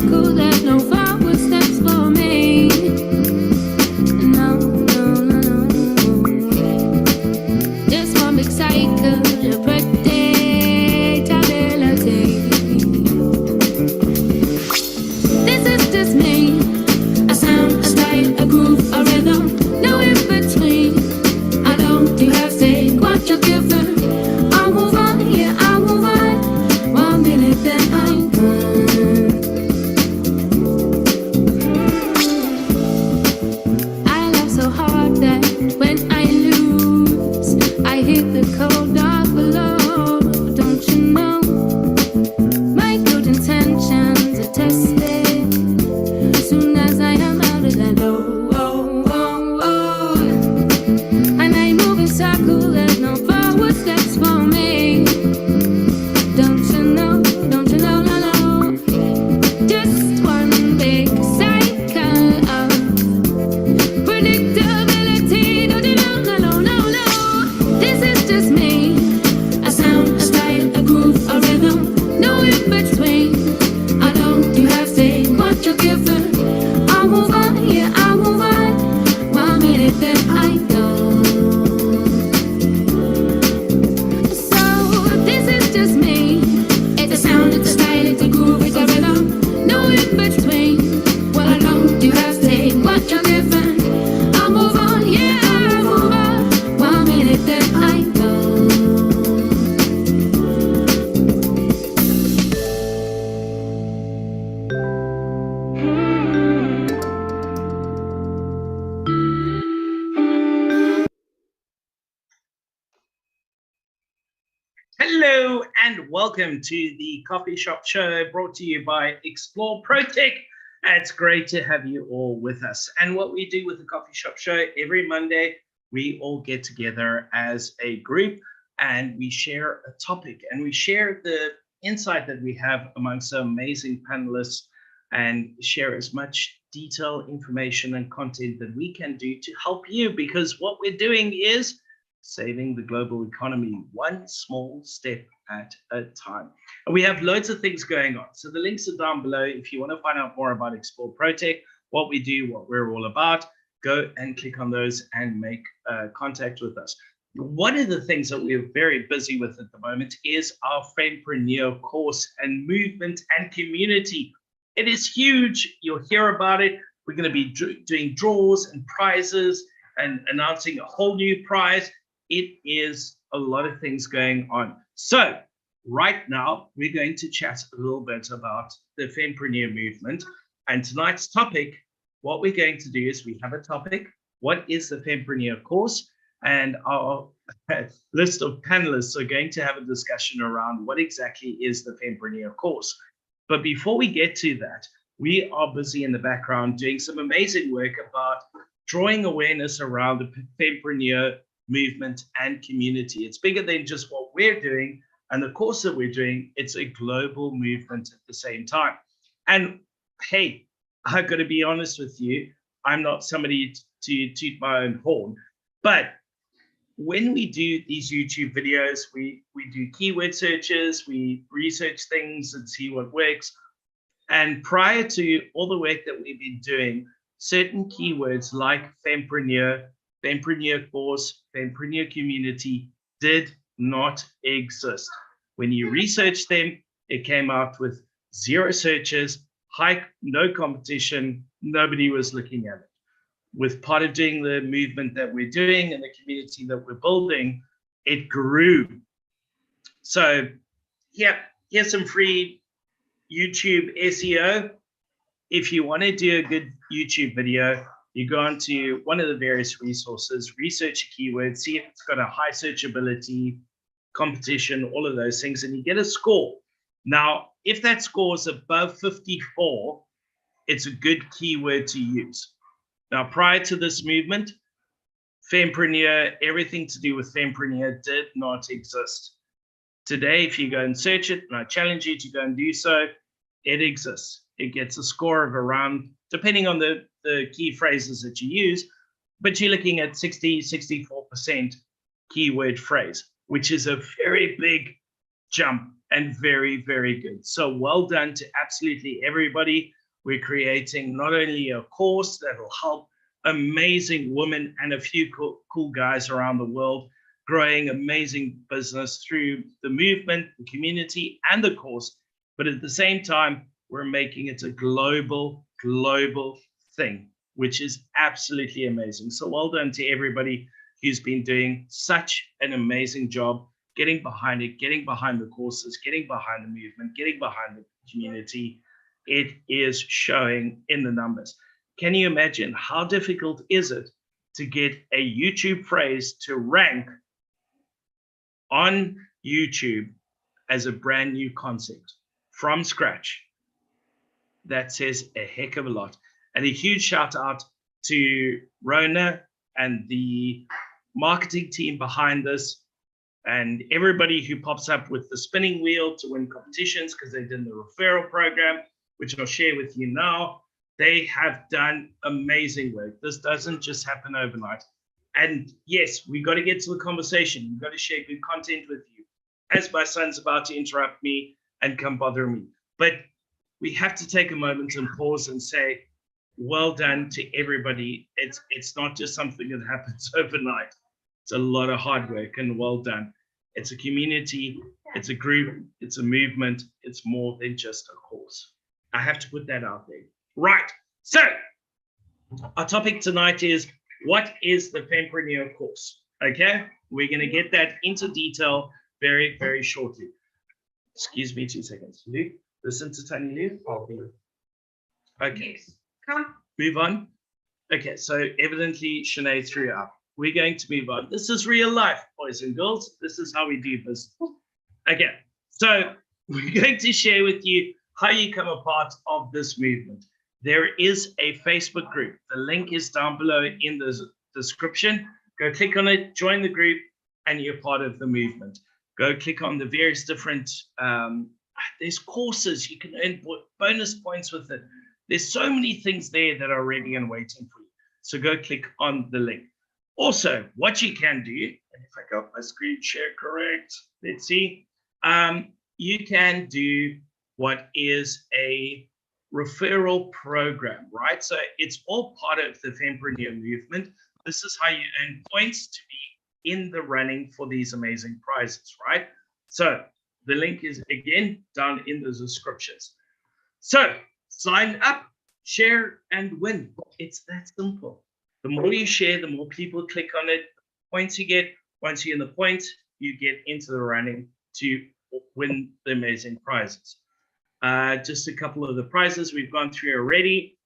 circle, there's no forward steps for me. No, no, no, no. Just one big cycle to predictability. This is just me. A sound, a style, a groove, a rhythm, no in between. I don't do half say what you're given. I'll move on, yeah, I'll move on. 1 minute, then I'm gone. I laugh so hard that when I lose, I hit the cold dark below. Don't you know? My good intentions are tested as soon as I am out of that low. Oh, oh, oh. And I move in circles, there's no forward steps for me. Don't you know, no, no. Just one big cycle of predictability. Don't you know, no. This is just me. A sound, a style, a groove, a rhythm, no in between. I don't do half say what you're given. I'll move on, yeah, I'll move on. 1 minute, then I go. So this is just me. It's a sound, it's a style, it's a groove, it's a rhythm, no in between. Well, I don't do half say what you're given. I'll move on, yeah, I'll move on. 1 minute, then I go. Hello and welcome to the Coffee Shop Show brought to you by Explore Protech. It's great to have you all with us. And what we do with the Coffee Shop Show every Monday, we all get together as a group and we share a topic and we share the insight that we have amongst some amazing panelists and share as much detailed information and content that we can do to help you, because what we're doing is saving the global economy one small step at a time. And we have loads of things going on. So the links are down below. If you want to find out more about Explore Protech, what we do, what we're all about, go and click on those and make contact with us. One of the things that we're very busy with at the moment is our Fempreneur Course and movement and community. It is huge. You'll hear about it. We're going to be doing draws and prizes and announcing a whole new prize. It is a lot of things going on. So right now, we're going to chat a little bit about the Fempreneur movement. And tonight's topic, what we're going to do is we have a topic. What is the Fempreneur Course? And our list of panelists are going to have a discussion around what exactly is the Fempreneur Course. But before we get to that, we are busy in the background doing some amazing work about drawing awareness around the Fempreneur movement and community. It's bigger than just what we're doing and the course that we're doing. It's a global movement at the same time. And hey, I've got to be honest with you, I'm not somebody to toot my own horn, but when we do these YouTube videos, we do keyword searches, we research things and see what works. And prior to all the work that we've been doing, certain keywords like Fempreneur, Fempreneur Course, Fempreneur Community did not exist. When you researched them, it came out with 0 searches, no competition, nobody was looking at it. With part of doing the movement that we're doing and the community that we're building, it grew. So yeah, here's some free YouTube SEO. If you want to do a good YouTube video, you go onto one of the various resources, research a keyword, see if it's got a high searchability, competition, all of those things, and you get a score. Now, if that score is above 54, it's a good keyword to use. Now, prior to this movement, Fempreneur, everything to do with Fempreneur did not exist. Today, if you go and search it, and I challenge you to go and do so, it exists. It gets a score of around, depending on the key phrases that you use, but you're looking at 60, 64% keyword phrase, which is a very big jump and very, very good. So well done to absolutely everybody. We're creating not only a course that will help amazing women and a few cool guys around the world growing amazing business through the movement, the community, and the course, but at the same time, we're making it a global thing, which is absolutely amazing. So well done to everybody who's been doing such an amazing job getting behind it, getting behind the courses, getting behind the movement, getting behind the community. It is showing in the numbers. Can you imagine how difficult is it to get a YouTube phrase to rank on YouTube as a brand new concept from scratch? That says a heck of a lot. And a huge shout out to Rona and the marketing team behind this, and everybody who pops up with the spinning wheel to win competitions because they did the referral program, which I'll share with you now. They have done amazing work. This doesn't just happen overnight. And yes, we got to get to the conversation. We've got to share good content with you, as my son's about to interrupt me and come bother me. But we have to take a moment and pause and say, well done to everybody. It's not just something that happens overnight. It's a lot of hard work, and well done. It's a community, it's a group, it's a movement. It's more than just a course. I have to put that out there. Right. So our topic tonight is, what is the Fempreneur Course? Okay. We're going to get that into detail very, very shortly. Excuse me 2 seconds. Luke, listen to Tony Luke. I'll be. Okay. Yes. Come. Move on. Okay. So evidently Sinead threw up. We're going to move on. This is real life, boys and girls. This is how we do business. Okay. So we're going to share with you how you come a part of this movement. There is a Facebook group. The link is down below in the description. Go click on it, join the group, and you're part of the movement. Go click on the various different, there's courses. You can earn bonus points with it. There's so many things there that are ready and waiting for you. So go click on the link. Also, what you can do, and if I got my screen share correct, let's see, you can do what is a referral program, right? So it's all part of the Fempreneur movement. This is how you earn points to be in the running for these amazing prizes, right? So the link is again down in the descriptions. So sign up, share, and win. It's that simple. The more you share, the more people click on it, the points you get. Once you're in the points, you get into the running to win the amazing prizes. Just a couple of the prizes we've gone through already.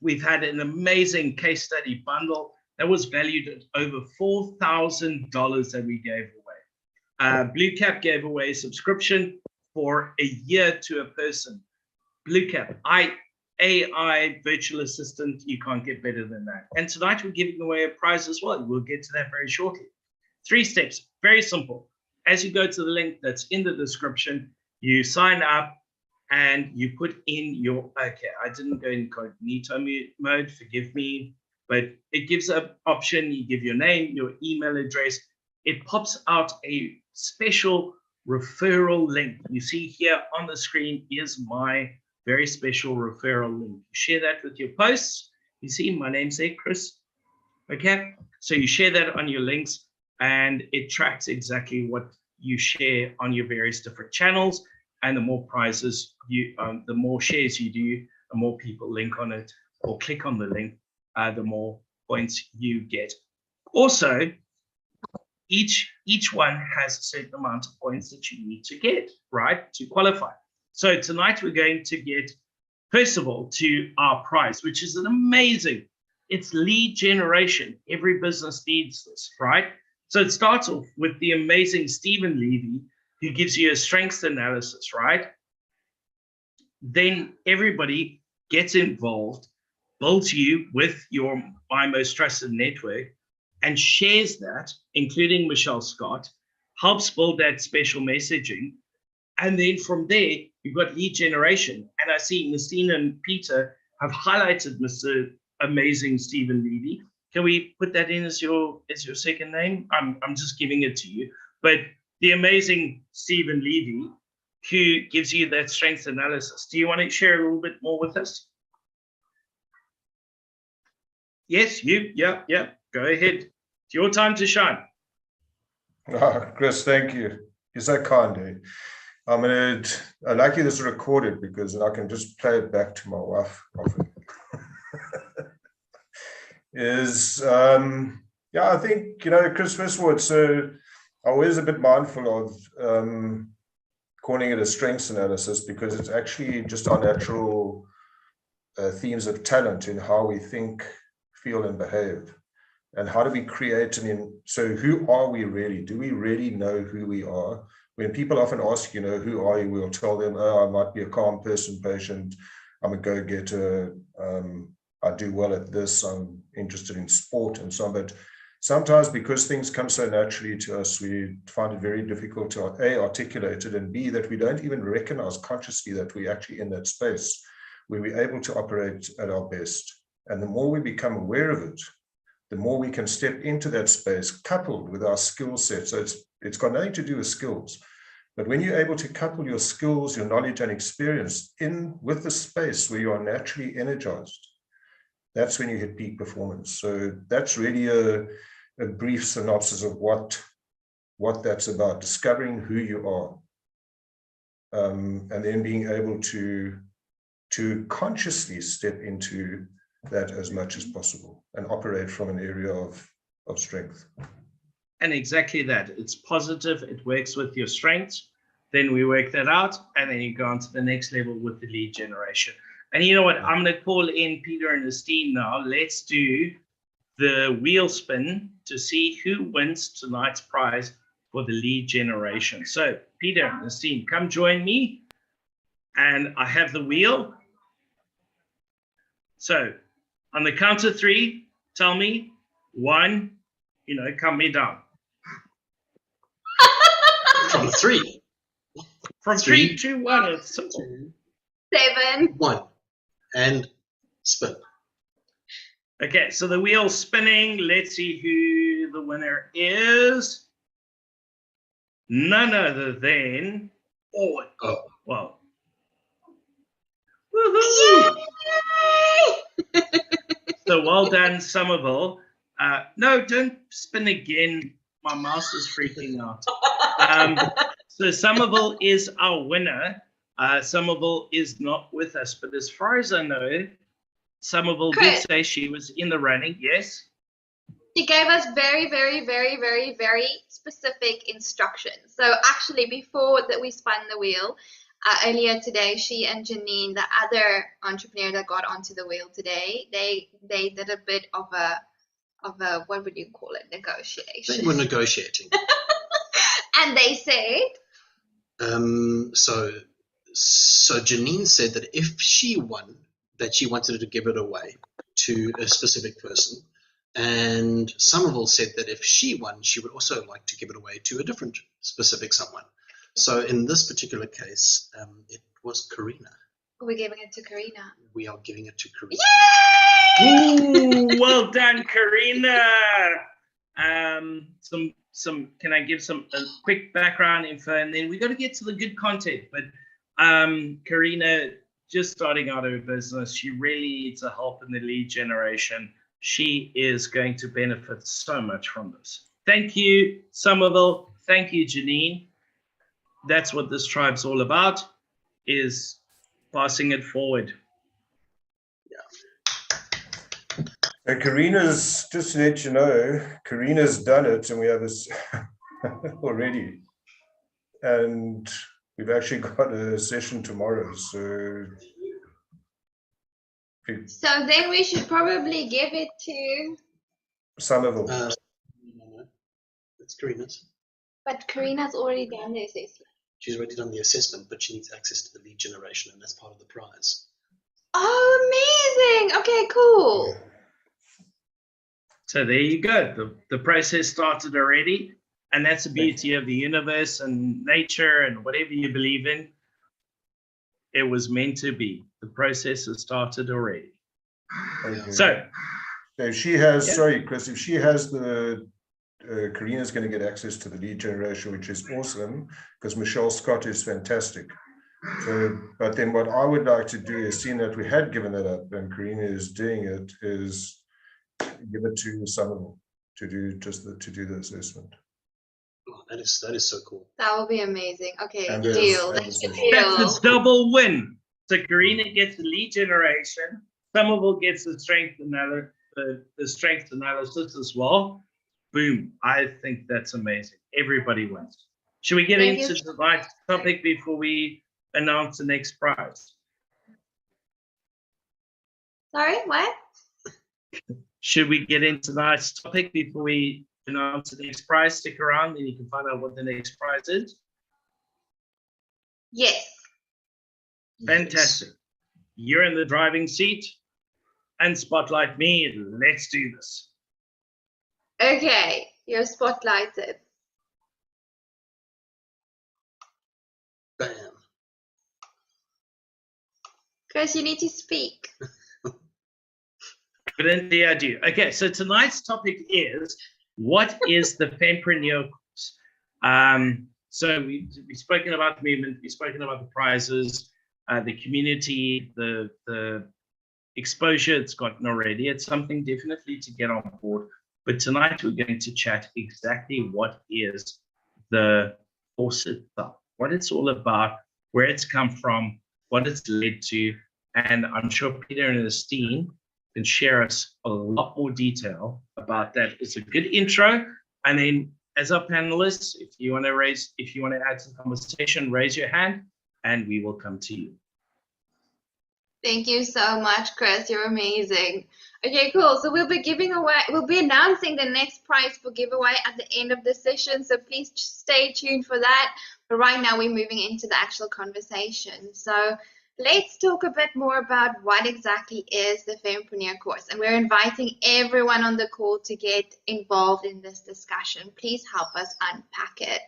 We've had an amazing case study bundle that was valued at over $4,000 that we gave away. Blue Cap gave away a subscription for a year to a person. Blue Cap, AI virtual assistant, you can't get better than that. And tonight we're giving away a prize as well. We'll get to that very shortly. 3 steps, very simple. As you go to the link that's in the description, you sign up and you put in your, okay, I didn't go incognito mode, forgive me, but it gives an option. You give your name, your email address. It pops out a special referral link. You see here on the screen is my very special referral link. You share that with your posts. You see my name's there, Chris. Okay, so you share that on your links and it tracks exactly what you share on your various different channels. And the more prizes you, the more shares you do, the more people link on it or click on the link, the more points you get. Also, each one has a certain amount of points that you need to get, right, to qualify. So tonight we're going to get, first of all, to our prize, which is an amazing, it's lead generation. Every business needs this, right? So it starts off with the amazing Stephen Levy, who gives you a strengths analysis, right? Then everybody gets involved, builds you with your My Most Trusted Network, and shares that, including Michelle Scott, helps build that special messaging. And then from there, you've got lead generation. And I see Nastina and Peter have highlighted Mr. Amazing Stephen Levy. Can we put that in as your second name? I'm just giving it to you. But the amazing Stephen Levy who gives you that strengths analysis. Do you want to share a little bit more with us? Yes, you. Yeah. Go ahead. It's your time to shine. Oh, Chris, thank you. You're so kind, eh? I'd like you to record it because I can just play it back to my wife often. I think, Chris, first of all, I'm always a bit mindful of calling it a strengths analysis because it's actually just our natural themes of talent in how we think, feel, and behave. And how do we create so who are we really? Do we really know who we are? When people often ask, who are you? We'll tell them, oh, I might be a calm person, patient. I'm a go-getter. I do well at this. I'm interested in sport and so on. But sometimes because things come so naturally to us, we find it very difficult to A, articulate it, and B, that we don't even recognize consciously that we're actually in that space where we're able to operate at our best. And the more we become aware of it, the more we can step into that space coupled with our skill set. So it's got nothing to do with skills. But when you're able to couple your skills, your knowledge and experience in with the space where you are naturally energized, that's when you hit peak performance. So that's really a brief synopsis of what that's about, discovering who you are, and then being able to consciously step into that as much as possible and operate from an area of strength. And exactly that. It's positive. It works with your strengths. Then we work that out, and then you go on to the next level with the lead generation. And you know what? I'm going to call in Peter and his team now. Let's do the wheel spin to see who wins tonight's prize for the lead generation. So Peter and his team, come join me. And I have the wheel. So on the count of three, tell me. 1, count me down. From 3. From 3, 2, 1. It's 2, 7. 1. And spin. Okay, so the wheel's spinning. Let's see who the winner is. None other than well. Woohoo! So well done, Somerville. No, don't spin again. My mouse is freaking out. So Somerville is our winner. Somerville is not with us, but as far as I know, Somerville did say she was in the running. Yes. She gave us very, very, very, very, very specific instructions. So actually, before that we spun the wheel, earlier today, she and Janine, the other entrepreneur that got onto the wheel today, they did a bit of a what would you call it, negotiation. They were negotiating. And they said, so Janine said that if she won, that she wanted to give it away to a specific person. And Somerville said that if she won, she would also like to give it away to a different specific someone. So in this particular case, it was Karina. we're giving it to Karina. We are giving it to Karina. Yay! Ooh, well done, Karina. Can I give some quick background info, and then we got to get to the good content. But Karina, just starting out her business, she really needs the help in the lead generation. She is going to benefit so much from this. Thank you, Somerville. Thank you, Janine. That's what this tribe's all about, is passing it forward. And Karina's, just to let you know, Karina's done it, and we have this already. And we've actually got a session tomorrow. So then we should probably give it to Somerville. No, it's Karina's. But Karina's already done the assessment. She's already done the assessment, but she needs access to the lead generation, and that's part of the prize. Oh, amazing. Okay, cool. So there you go. The process started already. And that's the beauty of the universe and nature and whatever you believe in. It was meant to be. The process has started already. Okay. So if she has, sorry, Chris, if she has the Karina's going to get access to the lead generation, which is awesome because Michelle Scott is fantastic. So, but then what I would like to do is, seeing that we had given it up and Karina is doing it, is give it to someone to do the assessment. Oh, that is so cool. That will be amazing. Okay, And deal. and That's the a session. deal. That's a double win. So Karina gets the lead generation. Somerville gets the strength analysis as well. Boom. I think that's amazing. Everybody wins. Should we get Thank into you. tonight's topic before we announce the next prize? Sorry, what? Should we get into tonight's topic before we announce the next prize? Stick around, then you can find out what the next prize is. Yes. Fantastic. You're in the driving seat and spotlight me. Let's do this. Okay, you're spotlighted. Bam. Chris, you need to speak. Couldn't dare do. Okay, so tonight's topic is, what is the Fempreneur Course? So we've spoken about the movement, we've spoken about the prizes, the community, the exposure it's gotten already. It's something definitely to get on board. But tonight we're going to chat exactly what is the course itself, what it's all about, where it's come from, what it's led to, and I'm sure Peter and his team can share us a lot more detail about that. It's a good intro, and then as our panelists, if you want to add some conversation, raise your hand, and we will come to you. Thank you so much, Chris. You're amazing. Okay, cool. So we'll be announcing the next prize for giveaway at the end of the session. So please stay tuned for that. But right now we're moving into the actual conversation. So let's talk a bit more about what exactly is the Fempreneur Course. And we're inviting everyone on the call to get involved in this discussion. Please help us unpack it.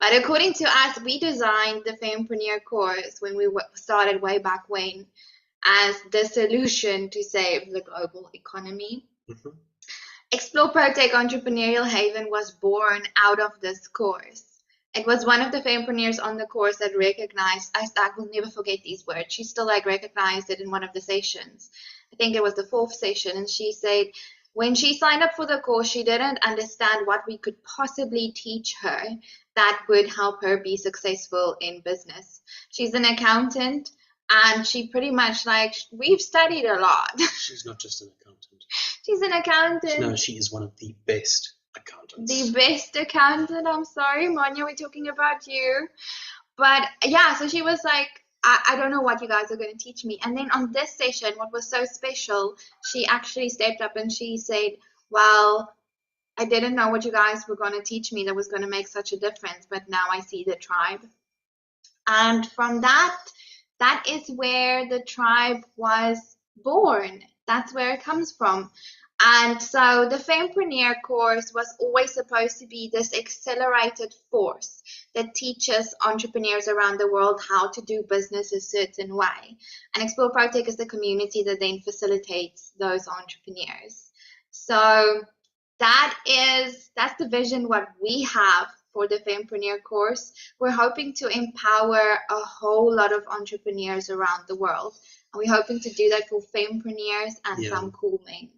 But according to us, we designed the Fempreneur Course when we started way back when, as the solution to save the global economy. Mm-hmm. Explore Protech Entrepreneurial Haven was born out of this course. It was one of the Fempreneurs on the course that recognized, I will never forget these words, she still recognized it in one of the sessions. I think it was the 4th session, and she said when she signed up for the course, she didn't understand what we could possibly teach her that would help her be successful in business. She's an accountant, and she pretty much we've studied a lot. She's not just an accountant. She's an accountant. No, she is one of the best accountants. The best accountant. I'm sorry, Monia, we're talking about you. But yeah, so she was like, I don't know what you guys are going to teach me. And then on this session, what was so special, she actually stepped up and she said, well, I didn't know what you guys were going to teach me that was going to make such a difference, but now I see the tribe. And from that is where the tribe was born. That's where it comes from. And so the Fempreneur course was always supposed to be this accelerated force that teaches entrepreneurs around the world how to do business a certain way. And Explore Protech is the community that then facilitates those entrepreneurs. So that's the vision what we have for the Fempreneur course. We're hoping to empower a whole lot of entrepreneurs around the world. And we're hoping to do that for Fempreneurs and some cool men.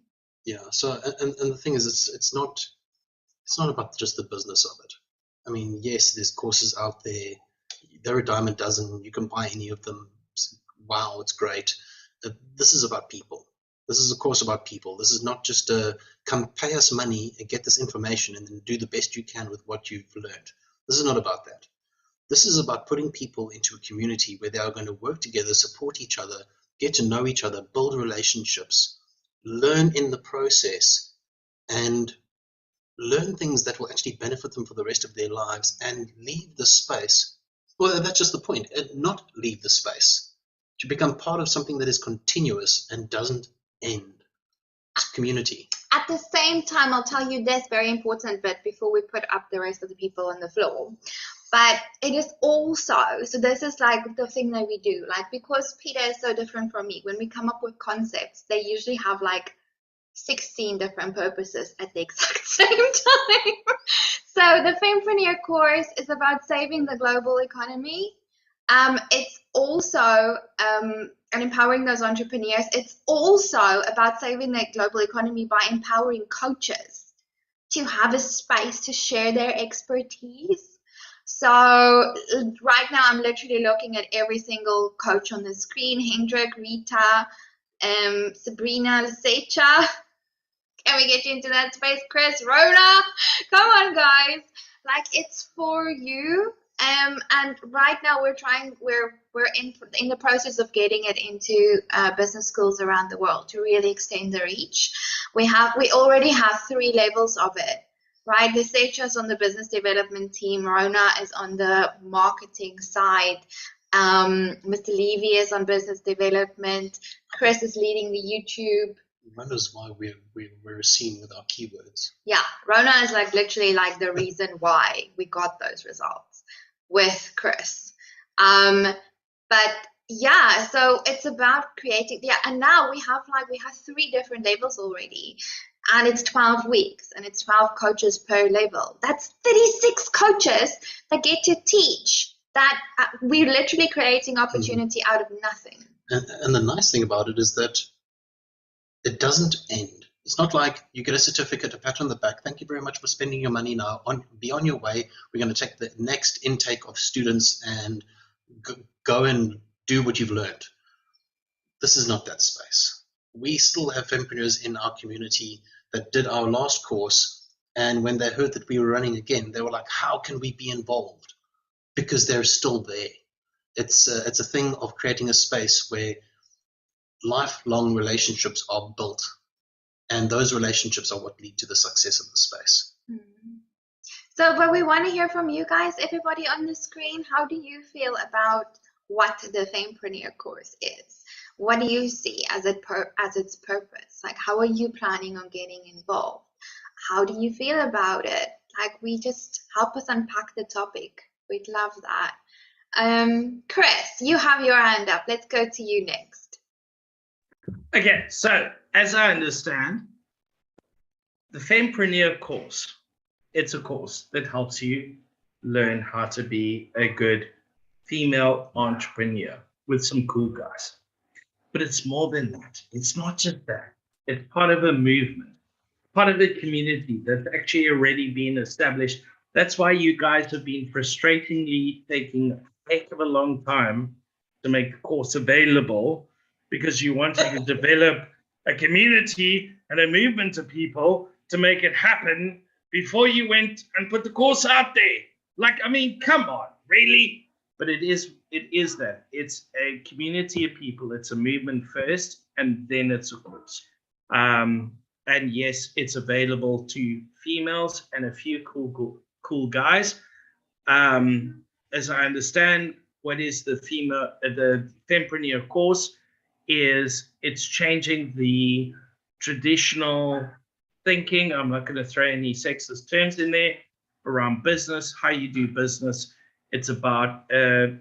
Yeah. So, and the thing is, it's not about just the business of it. I mean, yes, there's courses out there. They're a dime a dozen. You can buy any of them. Wow, it's great. This is about people. This is a course about people. This is not just a come pay us money and get this information and then do the best you can with what you've learned. This is not about that. This is about putting people into a community where they are going to work together, support each other, get to know each other, build relationships, learn in the process, and learn things that will actually benefit them for the rest of their lives, and leave the space. Well, that's just the point. Not leave the space. To become part of something that is continuous and doesn't end. It's community. At the same time, I'll tell you this very important bit before we put up the rest of the people on the floor. But it is also, so this is like the thing that we do, like because Peter is so different from me, when we come up with concepts, they usually have like 16 different purposes at the exact same time. So the Fempreneur Course is about saving the global economy. It's also and empowering those entrepreneurs. It's also about saving the global economy by empowering coaches to have a space to share their expertise. So right now I'm literally looking at every single coach on the screen: Hendrik, Rita, Sabrina, Lisecha. Can we get you into that space, Chris, Rhoda? Come on, guys. Like, it's for you. And right now we're in the process of getting it into business schools around the world to really extend the reach. We already have 3 levels of it, right? Lisecha's on the business development team. Rona is on the marketing side. Mr. Levy is on business development. Chris is leading the YouTube. Rona is why we're seen with our keywords. Yeah, Rona is like literally like the reason why we got those results with Chris. But yeah, so it's about creating. Yeah, and now we have 3 different levels already, and it's 12 weeks, and it's 12 coaches per level. That's 36 coaches that get to teach. That we're literally creating opportunity out of nothing. And the nice thing about it is that it doesn't end. It's not like you get a certificate, a pat on the back. Thank you very much for spending your money now. Be on your way. We're going to take the next intake of students and go and do what you've learned. This is not that space. We still have fempreneurs in our community that did our last course, and when they heard that we were running again, they were like, how can we be involved? Because they're still there. It's a thing of creating a space where lifelong relationships are built, and those relationships are what lead to the success of the space. So, but we want to hear from you guys, everybody on the screen. How do you feel about what the Fempreneur Course is? What do you see as its purpose? Like, how are you planning on getting involved? How do you feel about it? Like, we just help us unpack the topic. We'd love that. Chris, you have your hand up. Let's go to you next. Okay, so as I understand, the Fempreneur Course, it's a course that helps you learn how to be a good female entrepreneur with some cool guys. But it's more than that. It's not just that. It's part of a movement, part of a community that's actually already been established. That's why you guys have been frustratingly taking a heck of a long time to make the course available, because you wanted to develop a community and a movement of people to make it happen before you went and put the course out there. Like, I mean, come on, really? But it is that. It's a community of people. It's a movement first, and then it's a course. And yes, it's available to females and a few cool guys. As I understand, what is the Fempreneur Course is it's changing the traditional thinking. I'm not going to throw any sexist terms in there around business, how you do business. It's about a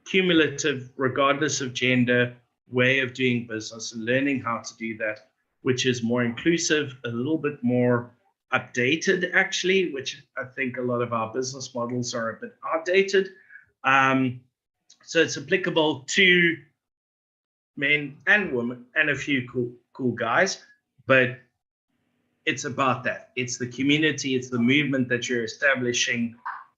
cumulative, regardless of gender, way of doing business and learning how to do that, which is more inclusive, a little bit more updated, actually, which I think a lot of our business models are a bit outdated. So it's applicable to men and women and a few cool guys, but it's about that. It's the community, it's the movement that you're establishing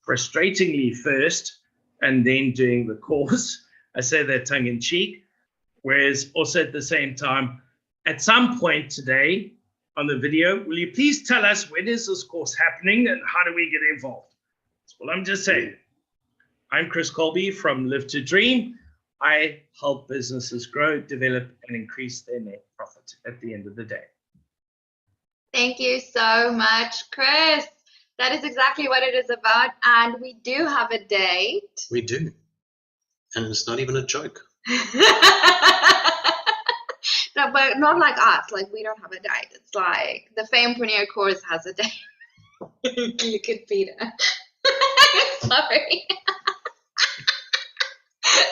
frustratingly first, and then doing the course. I say that tongue in cheek, whereas also at the same time, at some point today on the video, will you please tell us when is this course happening and how do we get involved? Well, I'm just saying. I'm Chris Colby from Live to Dream. I help businesses grow, develop, and increase their net profit at the end of the day. Thank you so much, Chris. That is exactly what it is about. And we do have a date. We do. And it's not even a joke. No, but not like us. Like, we don't have a date. It's like the Fempreneur Course has a date. Look at Peter. Sorry.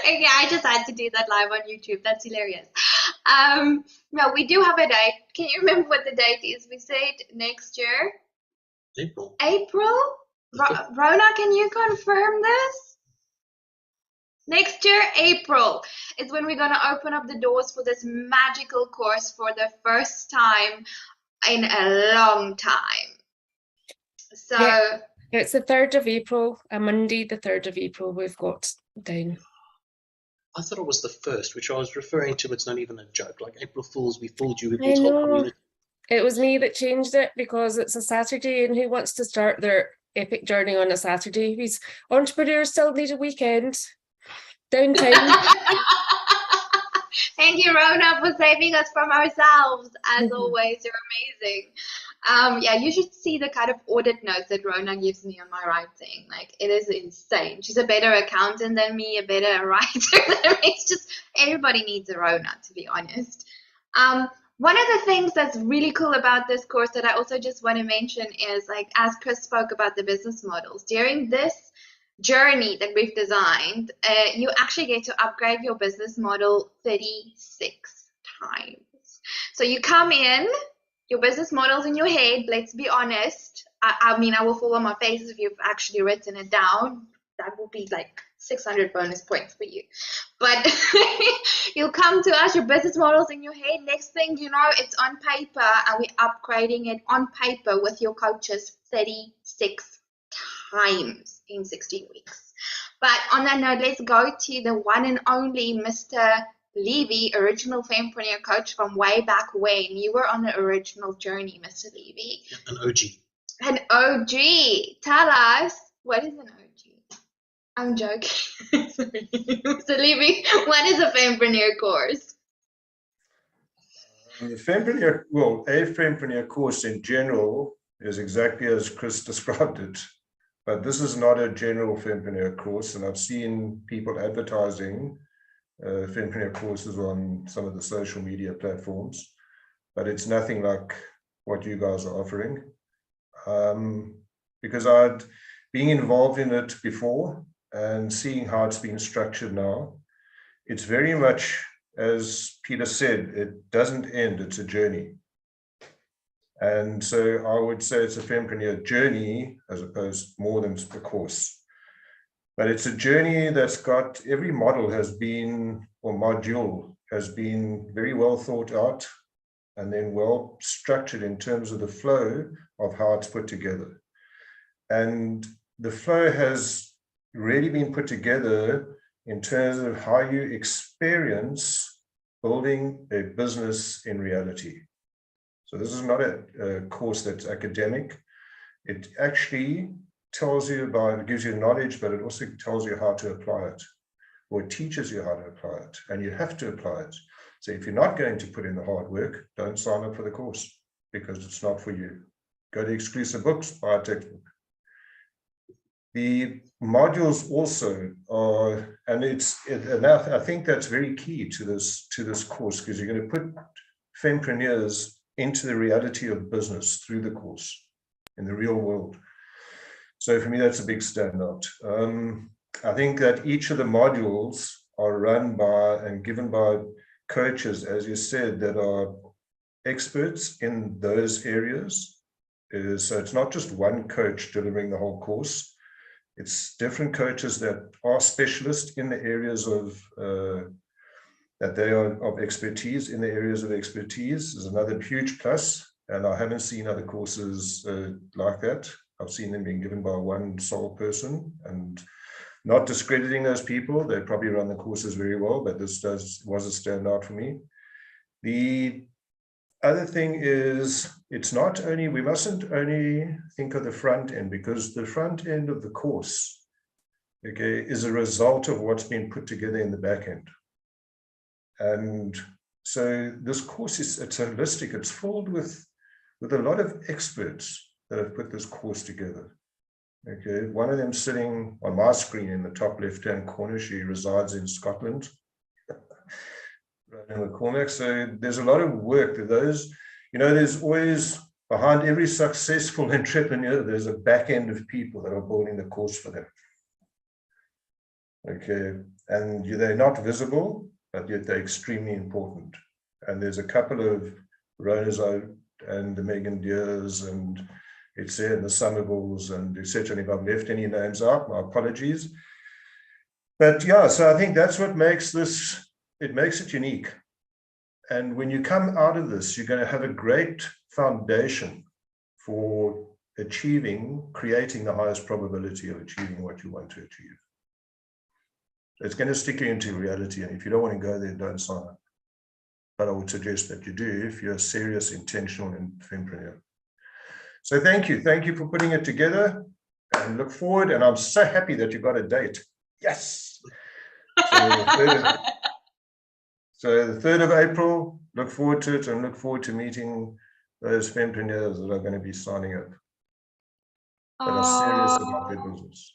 Okay, I just had to do that live on YouTube. That's hilarious. No, we do have a date. Can you remember what the date is? We said next year. April. April? Rona, can you confirm this? Next year, April, is when we're going to open up the doors for this magical course for the first time in a long time. So Yeah. It's the 3rd of April, a Monday, the 3rd of April, we've got down. I thought it was the 1st, which I was referring to. It's not even a joke. Like April Fools, we fooled you. We I fooled the whole know. community. It was me that changed it because it's a Saturday, and who wants to start their epic journey on a Saturday? These entrepreneurs still need a weekend. Downtime. thank you, Rona, for saving us from ourselves. As always, you're amazing. Yeah, you should see the kind of audit notes that Rona gives me on my writing. Like, it is insane. She's a better accountant than me, a better writer than me. It's just, everybody needs a Rona, to be honest. One of the things that's really cool about this course that I also just want to mention is, like, as Chris spoke about the business models, during this journey that we've designed, you actually get to upgrade your business model 36 times. So you come in, your business model's in your head, let's be honest. I mean, I will fall on my face if you've actually written it down. That will be like 600 bonus points for you. But you'll come to us, your business model's in your head. Next thing you know, it's on paper, and we're upgrading it on paper with your coaches 36 times in 16 weeks. But on that note, let's go to the one and only Mr. Levy, original Fempreneur coach from way back when. You were on the original journey, Mr. Levy. An OG. An OG. Tell us, what is an OG? I'm joking. Sorry. Mr. Levy, what is a Fempreneur course? The Fempreneur course in general is exactly as Chris described it. But this is not a general Fempreneur course, and I've seen people advertising Fempreneur courses on some of the social media platforms, but it's nothing like what you guys are offering. Because I'd been involved in it before and seeing how it's been structured now, it's very much, as Peter said, it doesn't end, it's a journey. And so I would say it's a Fempreneur journey as opposed more than a course. But it's a journey that's got, every model has been, or module has been very well thought out and then well structured in terms of the flow of how it's put together. And the flow has really been put together in terms of how you experience building a business in reality. So this is not a course that's academic. It actually tells you about, it gives you knowledge, but it also tells you how to apply it, or it teaches you how to apply it, and you have to apply it. So if you're not going to put in the hard work, don't sign up for the course, because it's not for you. Go to exclusive books, buy a textbook. The modules also are, and I think that's very key to this course, because you're going to put Fempreneurs into the reality of business through the course in the real world. So for me, that's a big standout. I think that each of the modules are run by and given by coaches, as you said, that are experts in those areas. So it's not just one coach delivering the whole course. It's different coaches that are specialists in the areas of that they are of expertise, in the areas of expertise is another huge plus. And I haven't seen other courses like that. I've seen them being given by one sole person, and not discrediting those people. They probably run the courses very well, but this was a standout for me. The other thing is, it's not only, we mustn't only think of the front end, because the front end of the course, okay, is a result of what's been put together in the back end. And so this course it's holistic. It's filled with a lot of experts that have put this course together. Okay, one of them sitting on my screen in the top left-hand corner. She resides in Scotland, right in the corner. So there's a lot of work that those, there's always behind every successful entrepreneur, there's a back end of people that are building the course for them. Okay, and they're not visible, but yet they're extremely important. And there's a couple of Ronas and the Megan Deers and it's there, and the Somervilles and etc. And if I've left any names out, my apologies. But yeah, so I think that's what makes this, it makes it unique. And when you come out of this, you're going to have a great foundation for creating the highest probability of achieving what you want to achieve. It's going to stick you into reality. And if you don't want to go there, don't sign up. But I would suggest that you do if you're serious, intentional, and Fempreneur. So thank you. Thank you for putting it together and look forward. And I'm so happy that you got a date. Yes. So the 3rd of April, look forward to it and look forward to meeting those Fempreneurs that are going to be signing up. That are serious about their business.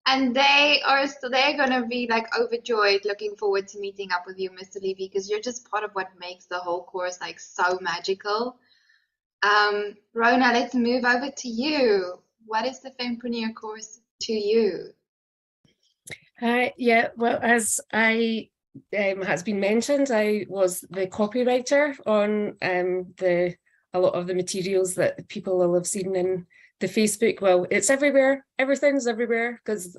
And they're gonna be like overjoyed, looking forward to meeting up with you, Mr. Levy, because you're just part of what makes the whole course like so magical. Rona, let's move over to you. What is the Fempreneur course to you? Yeah, well, as I has been mentioned, I was the copywriter on a lot of the materials that people will have seen in the Facebook. Well, it's everywhere. Everything's everywhere because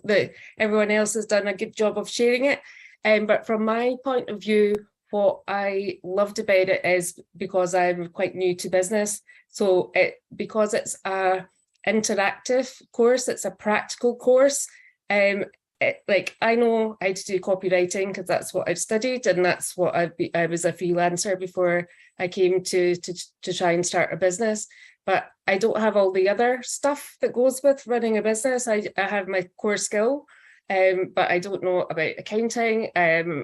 everyone else has done a good job of sharing it. But from my point of view, what I loved about it is because I'm quite new to business. So because it's a interactive course, it's a practical course. Like I know how to do copywriting because that's what I've studied and that's what I was a freelancer before I came to try and start a business. But I don't have all the other stuff that goes with running a business. I have my core skill, but I don't know about accounting.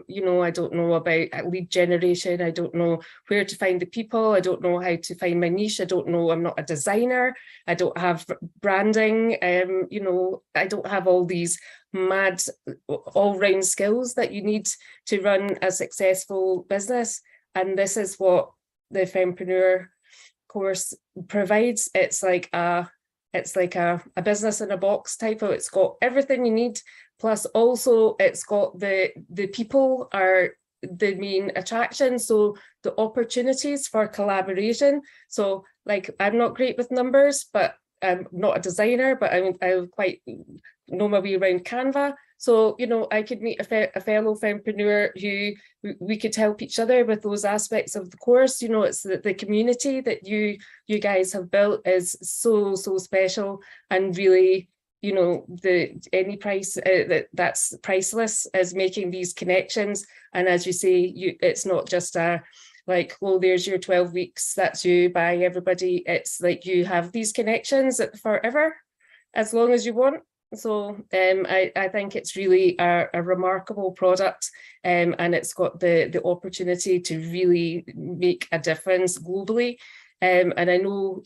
You know, I don't know about lead generation. I don't know where to find the people. I don't know how to find my niche. I don't know. I'm not a designer. I don't have branding. You know, I don't have all these mad all-round skills that you need to run a successful business. And this is what the Fempreneur course provides. It's like a business in a box type of, it's got everything you need, plus also it's got the people are the main attraction, so the opportunities for collaboration. So like I'm not great with numbers, but I'm not a designer, but I quite know my way around Canva. So, you know, I could meet a fellow Fempreneur who we could help each other with those aspects of the course. You know, it's the community that you guys have built is so special, and really, you know, any price that's priceless is making these connections. And as you say, it's not just like, well, there's your 12 weeks, that's you, bye everybody. It's like you have these connections forever, as long as you want. So I think it's really a remarkable product, and it's got the opportunity to really make a difference globally. And I know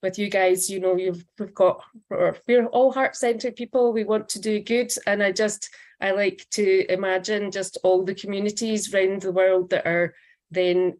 with you guys, you know, we're all heart-centered people. We want to do good, and I like to imagine just all the communities around the world that are then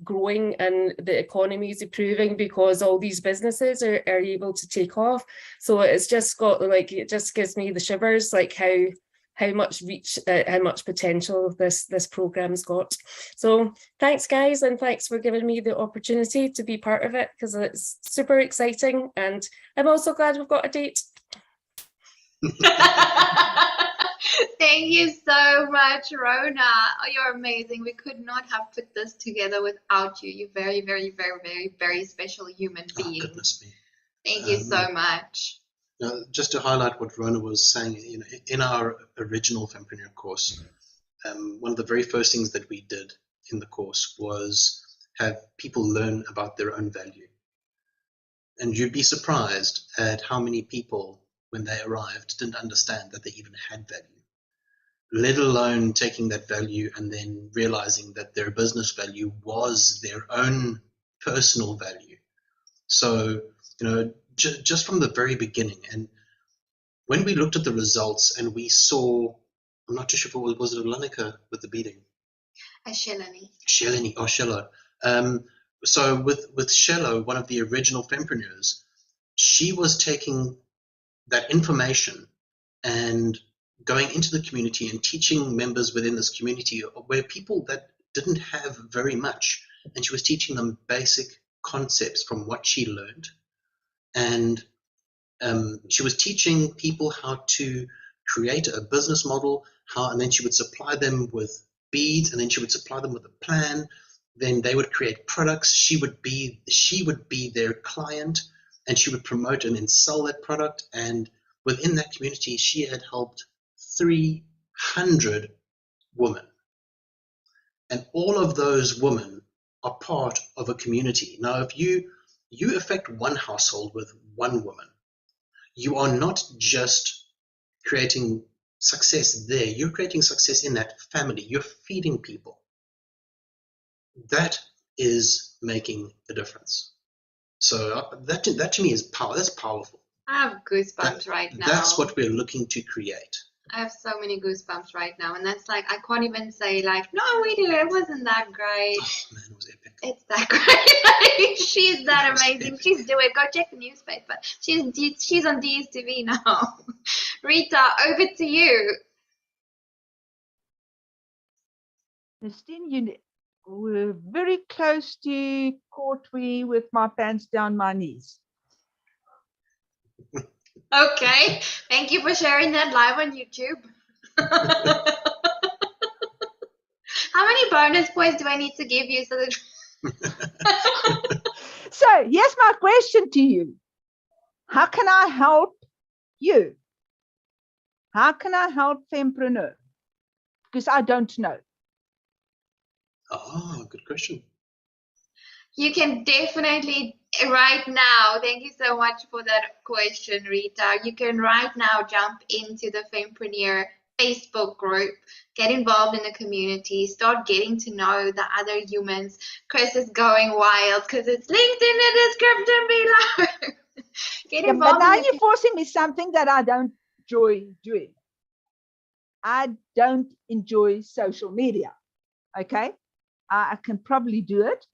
growing and the economy is improving because all these businesses are able to take off. So it's just got like, it just gives me the shivers, like how much reach, how much potential this program's got. So thanks guys, and thanks for giving me the opportunity to be part of it, because it's super exciting, and I'm also glad we've got a date. Thank you so much, Rona. Oh, you're amazing. We could not have put this together without you. You're very, very, very, very, very special human being. Oh, goodness me. Thank you so much. Now, just to highlight what Rona was saying, you know, in our original Fempreneur course, one of the very first things that we did in the course was have people learn about their own value. And you'd be surprised at how many people, when they arrived, didn't understand that they even had value, let alone taking that value and then realizing that their business value was their own personal value. So, you know, just from the very beginning, and when we looked at the results and we saw, I'm not too sure if it was Lenica with the beating. Shelani. Oh, Shello. So with Shello, one of the original Fempreneurs, she was taking that information and going into the community and teaching members within this community where people that didn't have very much, and she was teaching them basic concepts from what she learned. And she was teaching people how to create a business model, and then she would supply them with beads, and then she would supply them with a plan. Then they would create products. She would be their client, and she would promote and then sell that product. And within that community, she had helped 300 women. And all of those women are part of a community. Now, if you affect one household with one woman, you are not just creating success there, you're creating success in that family. You're feeding people. That is making a difference. So that to me is power. That's powerful. I have goosebumps right now. That's what we're looking to create. I have so many goosebumps right now, and that's like, I can't even say like, no, really, it wasn't that great. Oh man, it was epic. It's that great. She's that amazing. She's doing. Go check the newspaper. She's on DSTV now. Rita, over to you. Christine, you were very close to caught me with my pants down my knees. Okay, thank you for sharing that live on YouTube. How many bonus points do I need to give you so that? So here's my question to you. How can I help you? How can I help Fempreneur? Because I don't know. Oh, good question. You can definitely right now, thank you so much for that question, Rita. You can right now jump into the Fempreneur Facebook group, get involved in the community, start getting to know the other humans. Chris is going wild because it's linked in the description below. Get Yeah, involved. but now you're forcing me something that I don't enjoy doing. I don't enjoy social media. Okay, I can probably do it,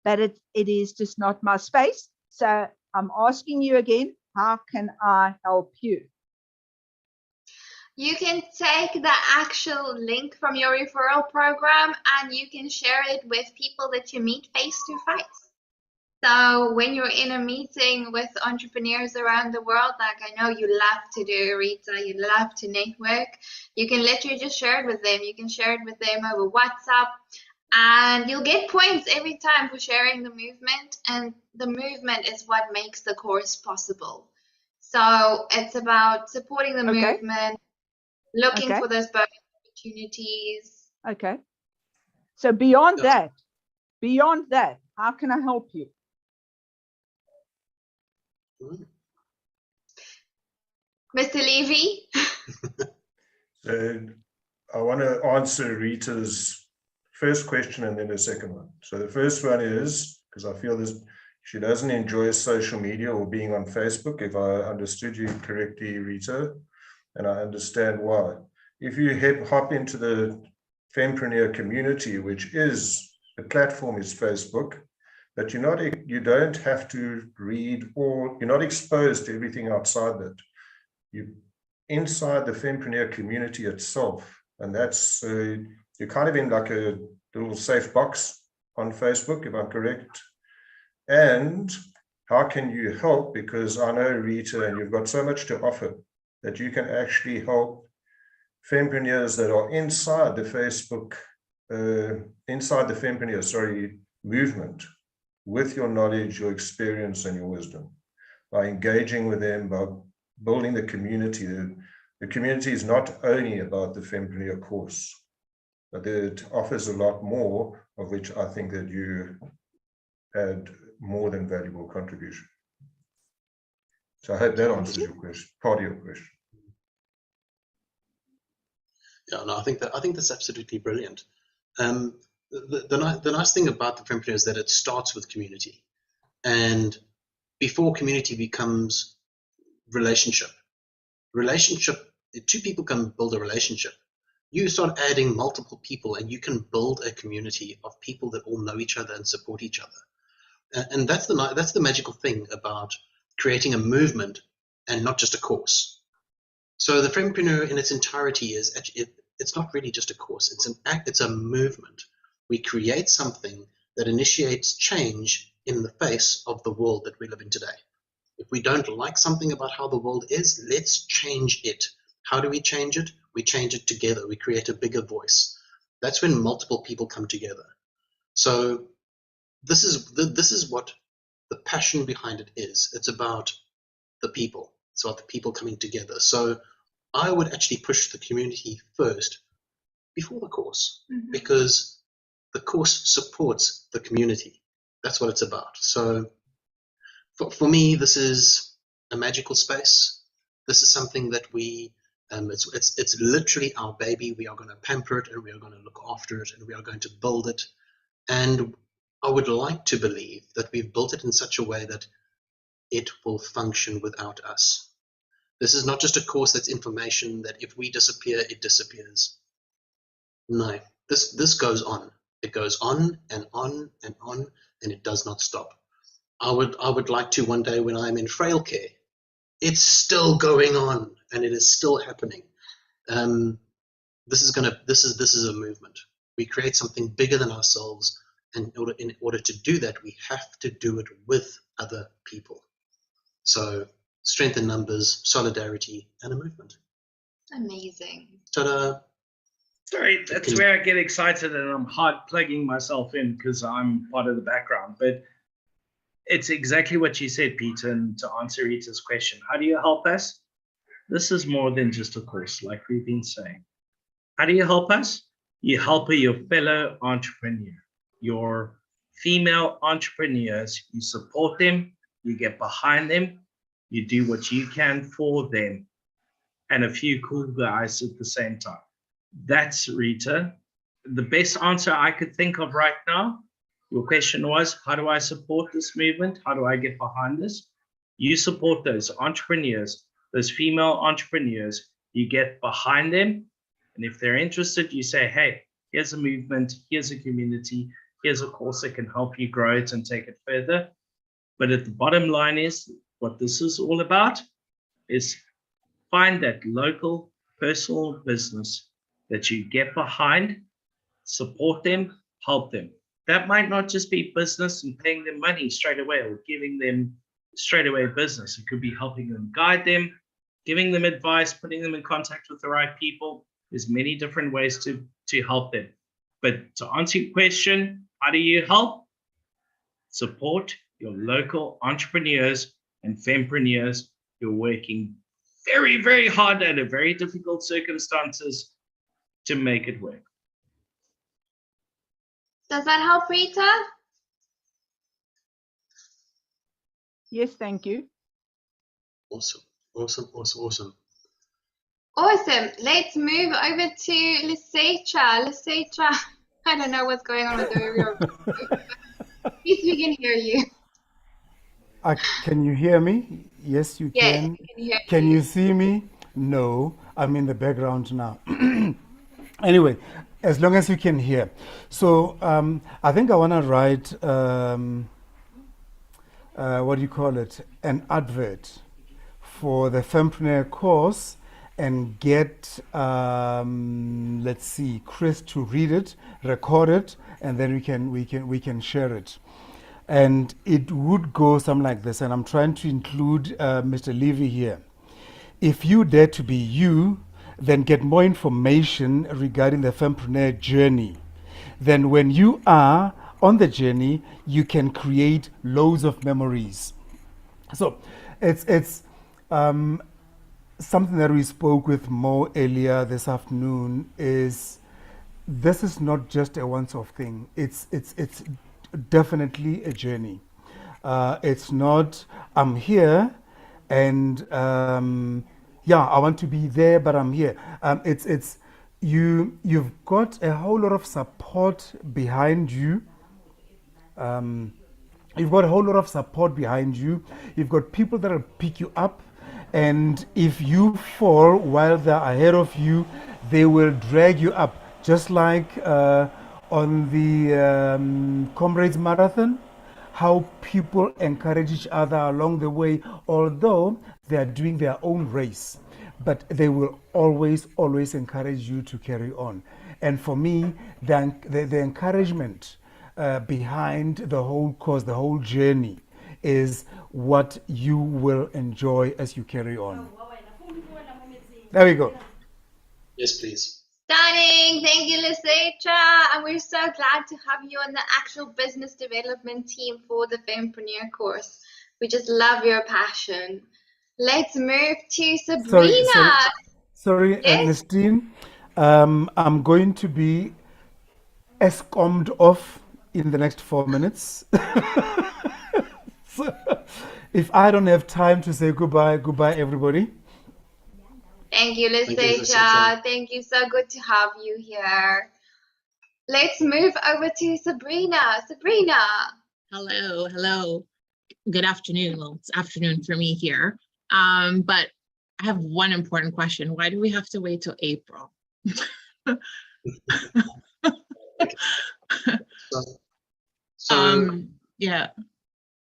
but it is just not my space. So I'm asking you again, how can I help you? You can take the actual link from your referral program and you can share it with people that you meet face to face. So when you're in a meeting with entrepreneurs around the world, like I know you love to do, Rita, you love to network, you can literally just share it with them. You can share it with them over Whatsup, and you'll get points every time for sharing the movement. And the movement is what makes the course possible. So it's about supporting the movement, looking for those bonus opportunities. Okay. So beyond that, how can I help you? Mr. Levy? So I want to answer Rita's first question and then the second one. So the first one is, because I feel this, she doesn't enjoy social media or being on Facebook, if I understood you correctly, Rita, and I understand why. If you hop into the Fempreneur community, which is, the platform is Facebook, but you don't have to read you're not exposed to everything outside that. You inside the Fempreneur community itself, and that's you're kind of in like a little safe box on Facebook, if I'm correct. And how can you help? Because I know, Rita, and you've got so much to offer that you can actually help Fempreneurs that are inside the Fempreneur movement with your knowledge, your experience, and your wisdom, by engaging with them, by building the community. The community is not only about the Fempreneur course, but it offers a lot more, of which I think that you had more than valuable contribution. So I hope that answers your question, part of your question. Yeah, no, I think that's absolutely brilliant. The nice thing about the Fempreneur is that it starts with community, and before community becomes relationship, two people can build a relationship. You start adding multiple people, and you can build a community of people that all know each other and support each other. And that's the magical thing about creating a movement and not just a course. So the Fempreneur in its entirety it's not really just a course. It's a movement We create something that initiates change in the face of the world that we live in today. If we don't like something about how the world is, let's change it. How do we change it? We change it together. We create a bigger voice. That's when multiple people come together. So this is what the passion behind it is. It's about the people. It's about the people coming together. So I would actually push the community first before the course, because the course supports the community. That's what it's about. So for me, this is a magical space. This is something that it's literally our baby. We are going to pamper it, and we are going to look after it, and we are going to build it. And I would like to believe that we've built it in such a way that it will function without us. This is not just a course that's information that if we disappear, it disappears. No, this goes on. It goes on and on and on, and it does not stop. I would like to one day, when I'm in frail care, it's still going on and it is still happening. This is a movement. We create something bigger than ourselves, and in order to do that, we have to do it with other people. So strength in numbers, solidarity, and a movement. Amazing. Ta-da! Sorry, that's where I get excited and I'm hard plugging myself in because I'm part of the background. But it's exactly what you said, Peter. And to answer Rita's question, how do you help us? This is more than just a course, like we've been saying. How do you help us? You help your fellow entrepreneur, your female entrepreneurs. You support them, you get behind them, you do what you can for them, and a few cool guys at the same time. That's Rita. The best answer I could think of right now, your question was, how do I support this movement? How do I get behind this? You support those entrepreneurs, those female entrepreneurs. You get behind them. And if they're interested, you say, hey, here's a movement, here's a community, here's a course that can help you grow it and take it further. But at the bottom line is, what this is all about is find that local personal business that you get behind, support them, help them. That might not just be business and paying them money straight away or giving them straight away business. It could be helping them, guide them, giving them advice, putting them in contact with the right people. There's many different ways to help them. But to answer your question, how do you help? Support your local entrepreneurs and fempreneurs who are working very, very hard under very difficult circumstances to make it work. Does that help, Rita? Yes, thank you. Awesome, awesome, awesome, awesome. Awesome. Let's move over to Lisecha. Lisecha, I don't know what's going on with the video. At least we can hear you. Can you hear me? Yes, you Yes, can. we can hear Can you see me? No, I'm in the background now. Anyway, as long as you can hear. So I think I want to write, what do you call it? An advert for the Fempreneur course and get, let's see, Chris to read it, record it, and then we can share it. And it would go something like this, and I'm trying to include Mr. Levy here. If you dare to be you, then get more information regarding the Fempreneur journey. Then when you are on the journey, you can create loads of memories. So it's something that we spoke with Mo earlier this afternoon is this is not just a once-off thing. It's definitely a journey. It's not, I'm here and yeah, I want to be there, but I'm here. It's you've got a whole lot of support behind you. You've got a whole lot of support behind you. You've got people that will pick you up, and if you fall while they're ahead of you, they will drag you up, just like on the Comrades Marathon, how people encourage each other along the way, although they are doing their own race, but they will always encourage you to carry on. And for me, the encouragement behind the whole course, the whole journey, is what you will enjoy as you carry on. There we go. Yes, please. Stunning. Thank you, Lisetra. And we're so glad to have you on the actual business development team for the Fempreneur course. We just love your passion. Let's move to Sabrina. Sorry, Yes? Ernestine. I'm going to be escorted off in the next 4 minutes. So, if I don't have time to say goodbye, everybody. Thank you, Thank you, Lisetra. Lisetra. Thank you. So good to have you here. Let's move over to Sabrina. Sabrina. Hello. Good afternoon. Well, it's afternoon for me here. But I have one important question. Why do we have to wait till April? So Yeah.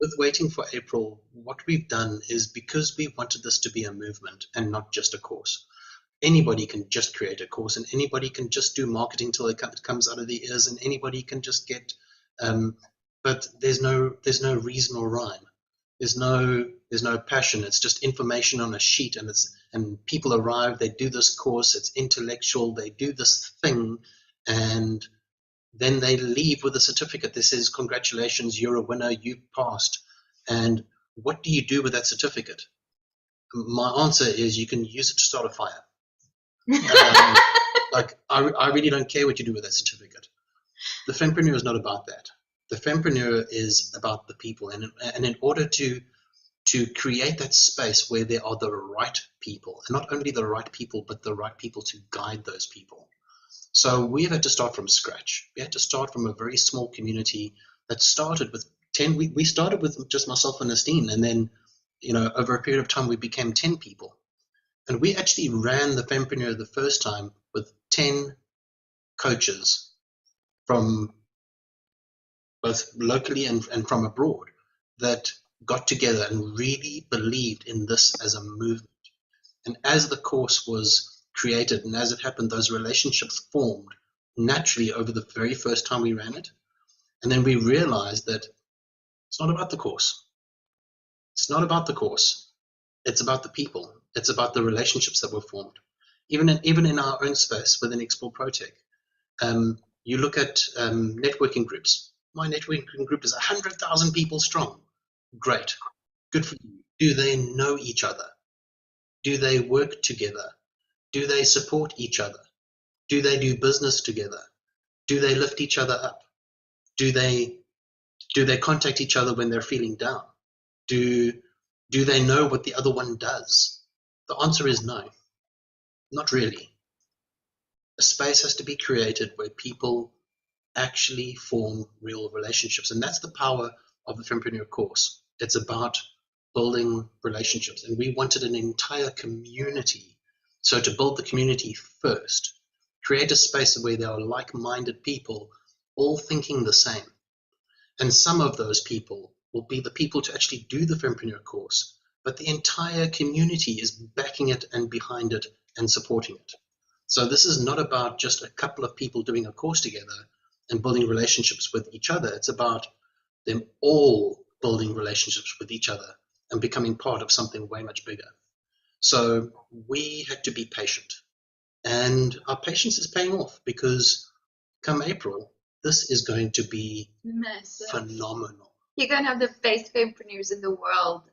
with waiting for April, what we've done is, because we wanted this to be a movement and not just a course. Anybody can just create a course, and anybody can just do marketing till it comes out of the ears, and anybody can just get. But there's no reason or rhyme. There's no passion. It's just information on a sheet, and people arrive. They do this course. It's intellectual. They do this thing, and then they leave with a certificate that says, "Congratulations, you're a winner. You've passed." And what do you do with that certificate? My answer is, you can use it to start a fire. Like, I really don't care what you do with that certificate. The Fempreneur is not about that. The Fempreneur is about the people, and in order to create that space where there are the right people, and not only the right people, but the right people to guide those people. So we had to start from scratch. We had to start from a very small community that started with 10. We started with just myself and Ernestine, and then, over a period of time, we became 10 people. And we actually ran the Fempreneur the first time with 10 coaches from both locally and from abroad that got together and really believed in this as a movement. And as the course was created and as it happened, those relationships formed naturally over the very first time we ran it. And then we realized that it's not about the course. It's not about the course. It's about the people. It's about the relationships that were formed. Even in our own space within Explore Protech, you look at networking groups. My networking group is 100,000 people strong. Great. Good for you. Do they know each other? Do they work together? Do they support each other? Do they do business together? Do they lift each other up? Do they contact each other when they're feeling down? Do they know what the other one does? The answer is no, not really. A space has to be created where people actually form real relationships. And that's the power of the Fempreneur course. It's about building relationships. And we wanted an entire community. So to build the community first, create a space where there are like-minded people all thinking the same. And some of those people will be the people to actually do the Fempreneur course, but the entire community is backing it and behind it and supporting it. So this is not about just a couple of people doing a course together and building relationships with each other. It's about them all building relationships with each other and becoming part of something way much bigger. So we had to be patient, and our patience is paying off, because come April, this is going to be Massive. Phenomenal. You're going to have the best Fempreneurs in the world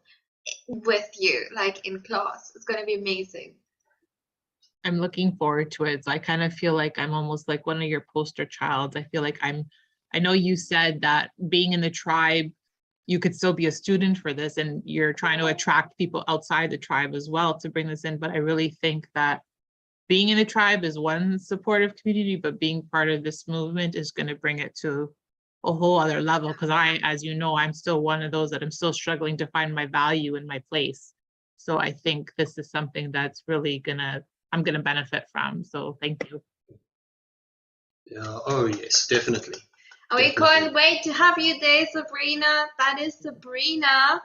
with you, like in class. It's going to be amazing. I'm looking forward to it. So I kind of feel like I'm almost like one of your poster childs. I feel like I know you said that being in the tribe, you could still be a student for this, and you're trying to attract people outside the tribe as well to bring this in. But I really think that being in the tribe is one supportive community, but being part of this movement is going to bring it to a whole other level. Because as you know, I'm still one of those that I'm still struggling to find my value and my place. So I think this is something that's really I'm gonna benefit from. So thank you. Yeah. Oh yes, definitely. And we can't wait to have you there, Sabrina. That is Sabrina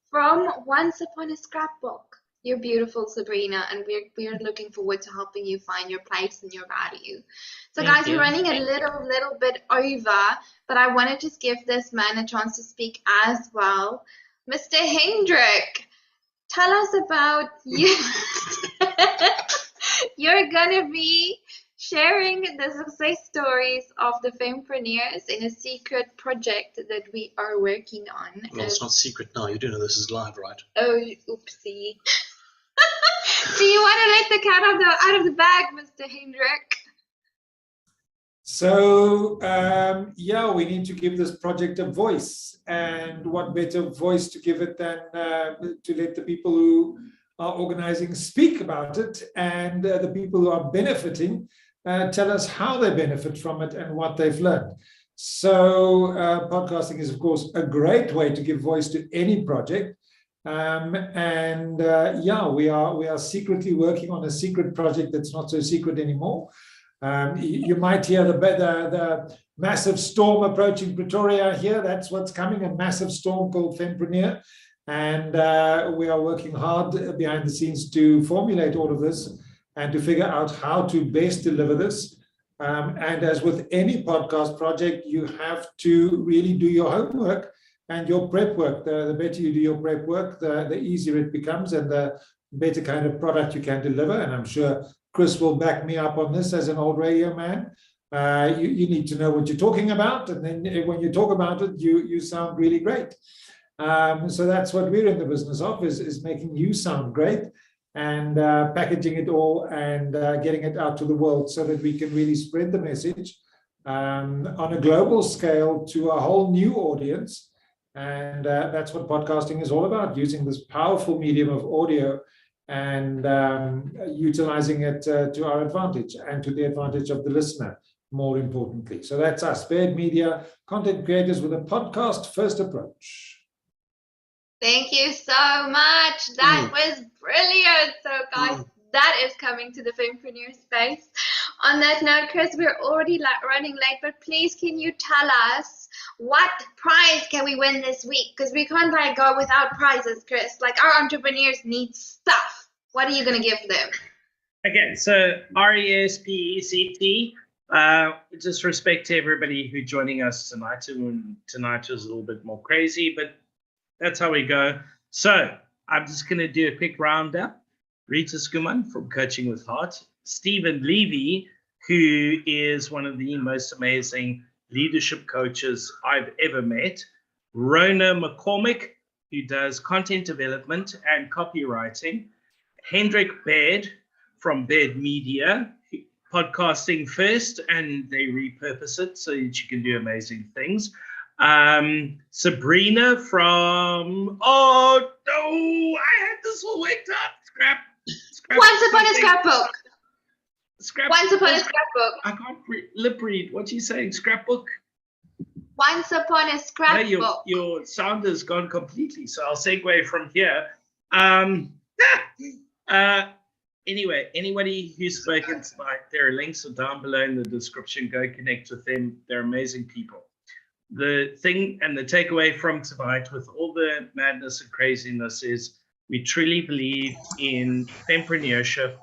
from Once Upon a Scrapbook. You're beautiful, Sabrina, and we're looking forward to helping you find your place and your value. So, Thank guys, we're you. running a little bit over, but I want to just give this man a chance to speak as well. Mr. Hendrik, tell us about you. You're gonna be sharing the success stories of the Fempreneurs in a secret project that we are working on. Well, it's not secret now. You do know this is live, right? Oh, oopsie. Do you want to let the cat out of the bag, Mr. Hendrik? So, yeah, we need to give this project a voice. And what better voice to give it than to let the people who are organizing speak about it, and the people who are benefiting tell us how they benefit from it and what they've learned. So podcasting is, of course, a great way to give voice to any project. Yeah, we are secretly working on a secret project that's not so secret anymore. You might hear the massive storm approaching Pretoria here. That's what's coming, a massive storm called Fempreneur. And we are working hard behind the scenes to formulate all of this and to figure out how to best deliver this. And as with any podcast project, you have to really do your homework and your prep work. The better you do your prep work, the easier it becomes and the better kind of product you can deliver. And I'm sure Chris will back me up on this as an old radio man. You need to know what you're talking about. And then when you talk about it, you sound really great. So that's what we're in the business of, is making you sound great and packaging it all and getting it out to the world so that we can really spread the message on a global scale to a whole new audience. And that's what podcasting is all about, using this powerful medium of audio and utilizing it to our advantage and to the advantage of the listener, more importantly. So that's us, Baird Media, content creators with a podcast first approach. Thank you so much. That was brilliant. So, guys, that is coming to the Fempreneur space. On that note, Chris, we're already running late, but please, can you tell us what prize can we win this week? Because we can't go without prizes, Chris. Like, our entrepreneurs need stuff. What are you going to give them? Okay, so RESPECT. Just respect to everybody who's joining us tonight. And tonight was a little bit more crazy, but that's how we go. So I'm just going to do a quick roundup. Rita Skuman from Coaching with Heart. Stephen Levy, who is one of the most amazing leadership coaches I've ever met. Rona McCormick, who does content development and copywriting. Hendrik Baird from Baird Media, podcasting first, and they repurpose it so that you can do amazing things. Sabrina from, I had this all worked out. Scrap Once upon a scrapbook. Once upon a I scrapbook. can't lip read. What you saying? Scrapbook? Once upon a scrapbook. No, your sound has gone completely. So I'll segue from here. Anyway, anybody who's spoken tonight, there are links down below in the description. Go connect with them. They're amazing people. The thing and the takeaway from tonight, with all the madness and craziness, is we truly believe in fempreneurship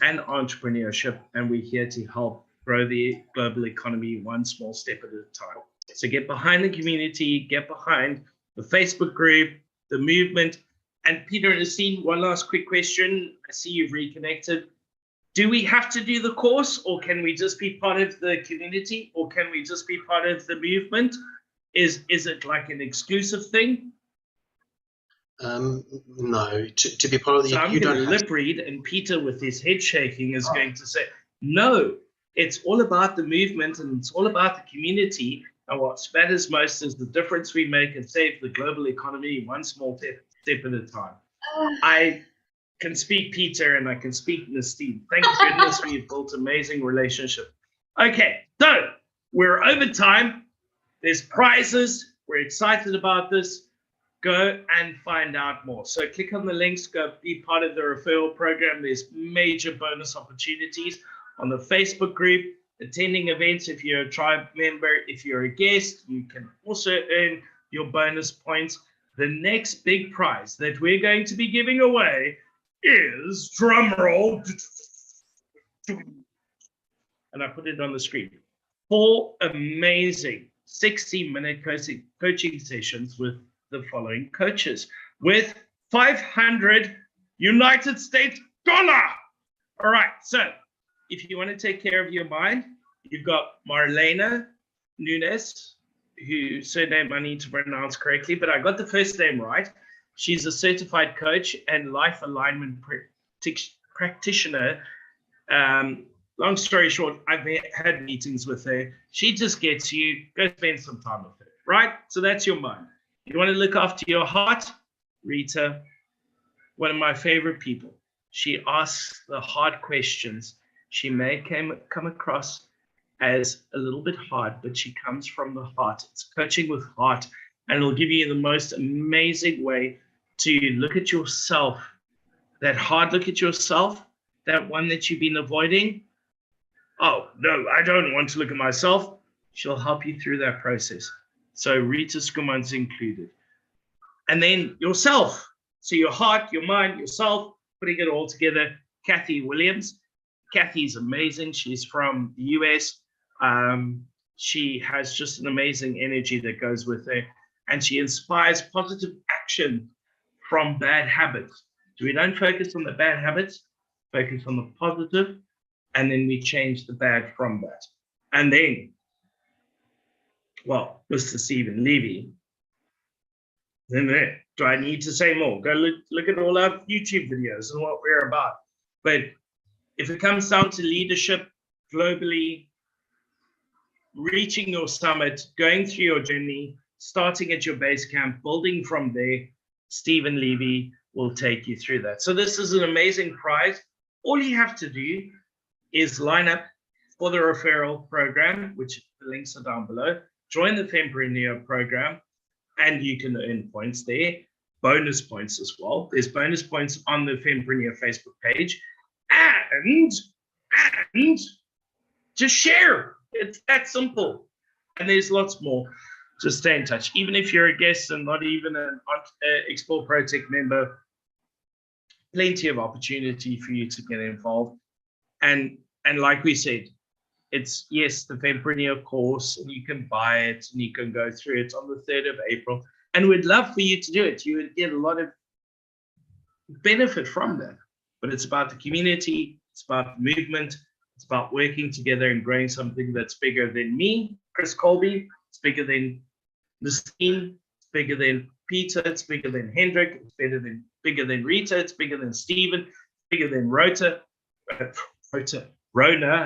and entrepreneurship, and we're here to help grow the global economy one small step at a time. So get behind the community, get behind the Facebook group, the movement. And Peter and Astine, one last quick question. I see you've reconnected. Do we have to do the course, or can we just be part of the community, or can we just be part of the movement? Is it like an exclusive thing? No, to be part of the, so I'm you going don't to lip read, and Peter with his head shaking is going to say, no, it's all about the movement and it's all about the community. And what matters most is the difference we make and save the global economy one small step at a time. I can speak Peter and I can speak Nastine. Thank goodness we've built an amazing relationship. Okay, so we're over time. There's prizes. We're excited about this. Go and find out more. So click on the links, go be part of the referral program. There's major bonus opportunities on the Facebook group, attending events if you're a tribe member. If you're a guest, you can also earn your bonus points. The next big prize that we're going to be giving away is, drum roll, and I put it on the screen, 4 amazing 60-minute coaching sessions with the following coaches, with 500 United States dollar. All right, so if you want to take care of your mind, you've got Marlena Nunes, whose surname I need to pronounce correctly, but I got the first name right. She's a certified coach and life alignment practitioner. Long story short, I've had meetings with her. She just gets you, go spend some time with her, right? So that's your mind. You want to look after your heart? Rita, one of my favorite people. She asks the hard questions. She may come across as a little bit hard, but she comes from the heart. It's coaching with heart, and it'll give you the most amazing way to look at yourself. That hard look at yourself, that one that you've been avoiding. Oh, no, I don't want to look at myself. She'll help you through that process. So Rita Skuman's included. And then yourself. So your heart, your mind, yourself, putting it all together. Kathy Williams. Kathy's amazing. She's from the US. She has just an amazing energy that goes with her. And she inspires positive action from bad habits. So we don't focus on the bad habits, focus on the positive, and then we change the bad from that. And then, well, Mr. Stephen Levy, then do I need to say more? Go look at all our YouTube videos and what we're about. But if it comes down to leadership globally, reaching your summit, going through your journey, starting at your base camp, building from there, Stephen Levy will take you through that. So this is an amazing prize. All you have to do is line up for the referral program, which the links are down below. Join the Fempreneur program, and you can earn points there. Bonus points as well. There's bonus points on the Fempreneur Facebook page. And just share. It's that simple. And there's lots more. Just stay in touch. Even if you're a guest and not even an Explore Protech member, plenty of opportunity for you to get involved. And like we said, it's, yes, the Fempreneur course, and you can buy it and you can go through it on the 3rd of April. And we'd love for you to do it. You would get a lot of benefit from that. But it's about the community, it's about the movement, it's about working together and growing something that's bigger than me, Chris Colby. It's bigger than Christine, it's bigger than Peter, it's bigger than Hendrik, it's bigger than Rita, it's bigger than Stephen, bigger than Rona. I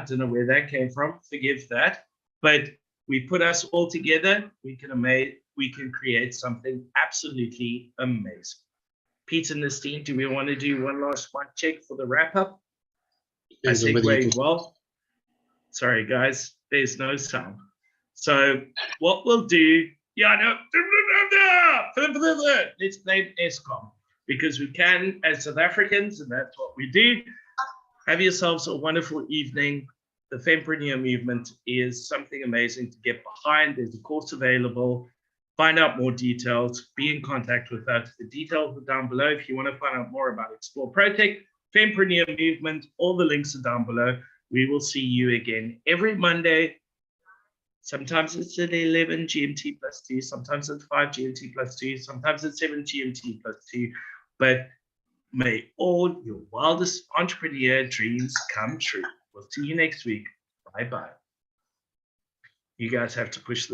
don't know where that came from, forgive that. But we put us all together, we can create something absolutely amazing. Peter and Christine, do we want to do one last mic check for the wrap up? I segue well. Sorry guys, there's no sound. So what we'll do, let's name ESCOM, because we can as South Africans, and that's what we do. Have yourselves a wonderful evening. The Fempreneur movement is something amazing to get behind. There's a course available. Find out more details. Be in contact with us. The details are down below. If you want to find out more about Explore Protech, Fempreneur movement, all the links are down below. We will see you again every Monday. Sometimes it's at 11 GMT plus 2, sometimes it's 5 GMT plus 2, sometimes it's 7 GMT plus 2. But may all your wildest entrepreneur dreams come true. We'll see you next week. Bye-bye. You guys have to push the